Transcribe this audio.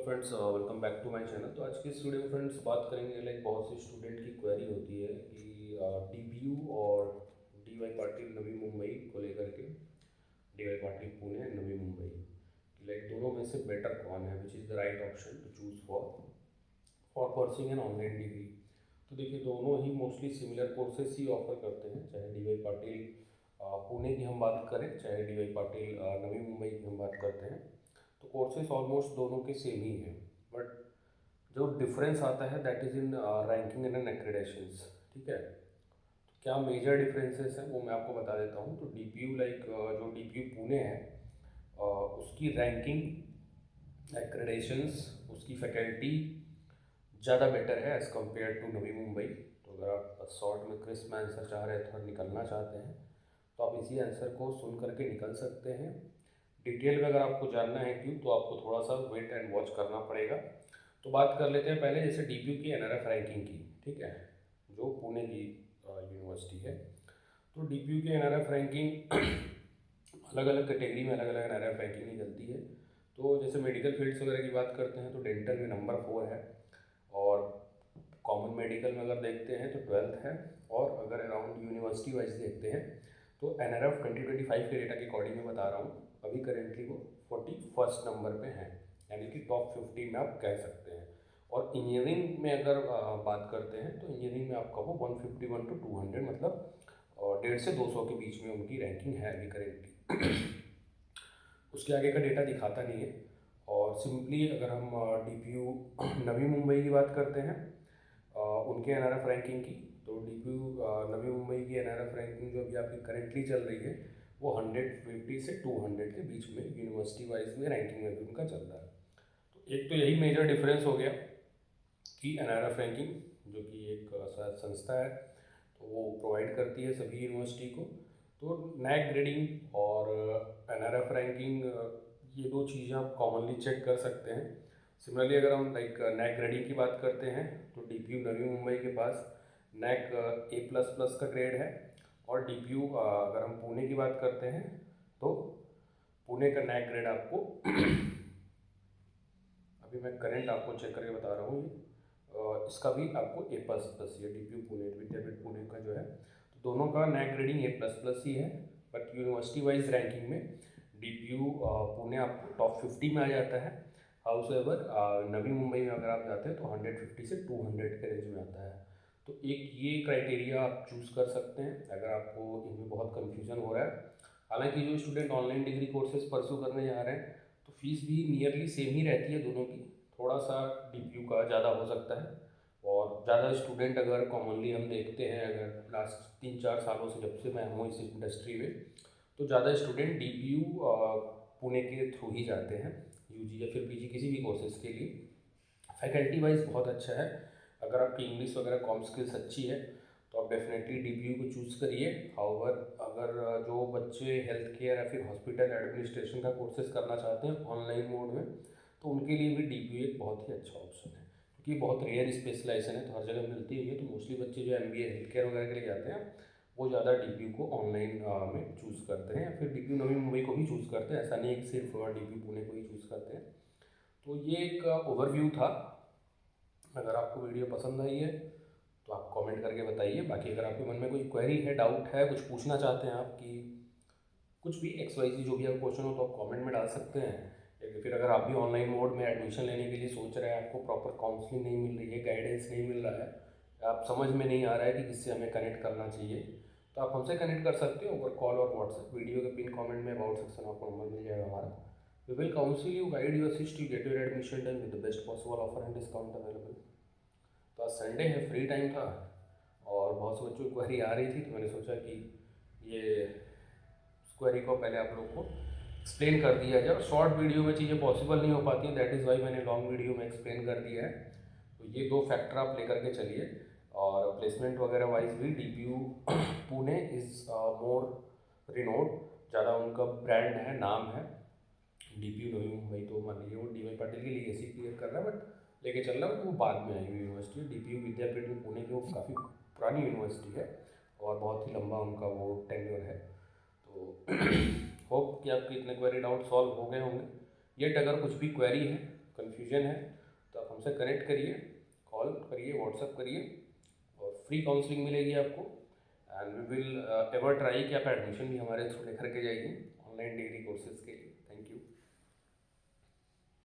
Friends, welcome back to my channel. तो आज की इस वीडियो में फ्रेंड्स बात करेंगे बहुत सी स्टूडेंट की क्वेरी होती है कि डीपीयू और डीवाई पाटिल नवी मुंबई को लेकर के, डीवाई पाटिल पुणे एंड नवी मुंबई, दोनों में से बेटर कौन है, which is the right option to choose for pursuing an online degree. तो देखिए, दोनों ही मोस्टली सिमिलर कोर्सेस ही ऑफर करते हैं, चाहे डीवाई पाटिल पुणे की हम बात करें, चाहे डीवाई पाटिल नवी मुंबई की हम बात करते हैं। तो कोर्सेज ऑलमोस्ट दोनों के सेम ही हैं, बट जो डिफरेंस आता है that is in ranking and accreditations. ठीक है, तो क्या मेजर डिफरेंसेस हैं वो मैं आपको बता देता हूँ। तो डीपीयू जो डीपीयू पुणे है, उसकी रैंकिंग, एक्रेडेशंस, उसकी फैकल्टी ज़्यादा बेटर है as compare to Navi Mumbai. तो अगर आप शॉर्ट में क्रिस्प आंसर चाह रहे थे और निकलना चाहते हैं तो आप इसी आंसर को सुन करके निकल सकते हैं। डिटेल में अगर आपको जानना है क्यों, तो आपको थोड़ा सा वेट एंड वॉच करना पड़ेगा। तो बात कर लेते हैं पहले जैसे डीपीयू की एनआरएफ रैंकिंग की। ठीक है, जो पुणे की यूनिवर्सिटी है। तो डीपीयू की एनआरएफ रैंकिंग अलग अलग कैटेगरी में अलग अलग एनआरएफ रैंकिंग निकलती है। तो जैसे मेडिकल फील्ड्स वगैरह की बात करते हैं तो डेंटल में नंबर 4 है, और कॉमन मेडिकल में अगर देखते हैं तो 12th है, और अगर अराउंड यूनिवर्सिटी वाइज देखते हैं तो एनआरएफ 2025 के डेटा के अकॉर्डिंग में बता रहा हूँ, अभी करेंटली वो 41st नंबर पे हैं, यानी कि टॉप 50 में आप कह सकते हैं। और इंजीनियरिंग में अगर बात करते हैं तो इंजीनियरिंग में आपका वो 151 टू 200, मतलब 150 से 200 के बीच में उनकी रैंकिंग है अभी करेंटली। उसके आगे का डेटा दिखाता नहीं है। और सिंपली अगर हम डीपीयू नवी मुंबई की बात करते हैं, उनके एनआरएफ रैंकिंग की, तो डीपीयू नवी मुंबई की एनआरएफ रैंकिंग जो अभी आपकी करेंटली चल रही है वो 150 से 200 के बीच में यूनिवर्सिटी वाइज में रैंकिंग में भी उनका चल रहा है। तो एक तो यही मेजर डिफरेंस हो गया कि एनआरएफ रैंकिंग, जो कि एक संस्था है, तो वो प्रोवाइड करती है सभी यूनिवर्सिटी को। तो नैक ग्रेडिंग और एनआरएफ रैंकिंग, ये दो चीज़ें आप कॉमनली चेक कर सकते हैं। सिमिलरली अगर हम नैक ग्रेडिंग की बात करते हैं तो डीपीयू नवी मुंबई के पास नैक A++ का ग्रेड है, और डीपीयू अगर हम पुणे की बात करते हैं तो पुणे का नैक ग्रेड आपको अभी मैं करंट आपको चेक करके बता रहा हूँ, इसका भी आपको A++ ये डीपीयू पुणे विद्यापीठ पुणे का जो है, तो दोनों का नैक ग्रेडिंग A++ ही है। बट यूनिवर्सिटी वाइज रैंकिंग में डीपीयू पुणे आपको टॉप 50 में आ जाता है। हाउस एवर नवी मुंबई में अगर आप जाते हैं तो 150 से 200 के रेंज में आता है। तो एक ये क्राइटेरिया आप चूज़ कर सकते हैं अगर आपको इनमें बहुत कन्फ्यूजन हो रहा है। हालांकि जो student online degree courses pursue करने जा रहे हैं तो फीस भी नियरली सेम ही रहती है दोनों की, थोड़ा सा डीपीयू का ज़्यादा हो सकता है। और ज़्यादा स्टूडेंट अगर कॉमनली हम देखते हैं, अगर लास्ट 3-4 सालों से जब से मैं हूँ इस इंडस्ट्री में, तो ज़्यादा स्टूडेंट डीपीयू पुणे के थ्रू ही जाते हैं यूजी या फिर पीजी किसी भी कोर्सेज के लिए। फैकल्टी वाइज बहुत अच्छा है। अगर आपकी इंग्लिश वगैरह कॉम स्किल्स अच्छी है तो आप डेफिनेटली डीपीयू को चूज़ करिए। हाउवर अगर जो बच्चे हेल्थ केयर या फिर हॉस्पिटल एडमिनिस्ट्रेशन का कोर्सेज करना चाहते हैं ऑनलाइन मोड में, तो उनके लिए भी डीपीयू एक बहुत ही अच्छा ऑप्शन है, क्योंकि बहुत रेयर स्पेशलाइजेशन है तो हर जगह मिलती ही है। तो मोस्टली बच्चे जो एमबीए हेल्थ केयर वगैरह के लिए जाते हैं वो ज़्यादा डीपीयू को ऑनलाइन में चूज़ करते हैं, या फिर डीपीयू नवी मुंबई को भी चूज़ करते हैं। ऐसा नहीं है कि सिर्फ डीपीयू पुणे को ही चूज़ करते हैं। तो ये एक ओवरव्यू था। अगर आपको वीडियो पसंद आई है तो आप कमेंट करके बताइए। बाकी अगर आपके मन में कोई क्वेरी है, डाउट है, कुछ पूछना चाहते हैं आप कि कुछ भी XYZ जो भी आपका क्वेश्चन हो, तो आप कमेंट में डाल सकते हैं। या फिर अगर आप भी ऑनलाइन मोड में एडमिशन लेने के लिए सोच रहे हैं, आपको प्रॉपर काउंसलिंग नहीं मिल रही है, गाइडेंस नहीं मिल रहा है, आप समझ में नहीं आ रहा है कि किससे हमें कनेक्ट करना चाहिए, तो आप हमसे कनेक्ट कर सकते हो ओवर कॉल और व्हाट्सएप। वीडियो के पिन कमेंट में अबाउट सेक्शन आपको नंबर मिल जाएगा हमारा। We will counsel you, guide you, assist you, get your admission done with the best possible offer and discount available. तो आज संडे है, फ्री टाइम था और बहुत से बच्चों की क्वेरी आ रही थी, तो मैंने सोचा कि ये क्वेरी को पहले आप लोग को एक्सप्लेन कर दिया जाए। और शॉर्ट वीडियो में चीज़ें पॉसिबल नहीं हो पाती हैं, दैट इज़ वाई मैंने लॉन्ग वीडियो में एक्सप्लेन कर दिया है। तो ये दो फैक्टर आप लेकर के चलिए। और प्लेसमेंट वगैरह वाइज भी DPU Pune is more renowned, ज़्यादा उनका ब्रांड है, नाम है। डीपीयू नवी मुंबई तो मान लीजिए वो डीवाई पाटिल की लीगेसी क्लियर कर रहा है, बट लेके चल रहा है, वो बाद में आई हुई यूनिवर्सिटी। डीपीयू विद्यापीठ में पुणे की वो काफ़ी पुरानी यूनिवर्सिटी है और बहुत ही लंबा उनका वो टेन्योर है। तो होप कि आपके इतने क्वेरी डाउट सॉल्व हो गए होंगे। येट अगर कुछ भी क्वेरी है, कन्फ्यूजन है तो आप हमसे कनेक्ट करिए, कॉल करिए, व्हाट्सअप करिए और फ्री काउंसलिंग मिलेगी आपको। And we will ever try कि आप एडमिशन भी हमारे थ्रू लेकर के जाइए ऑनलाइन डिग्री कोर्सेज़ के लिए। Thank you.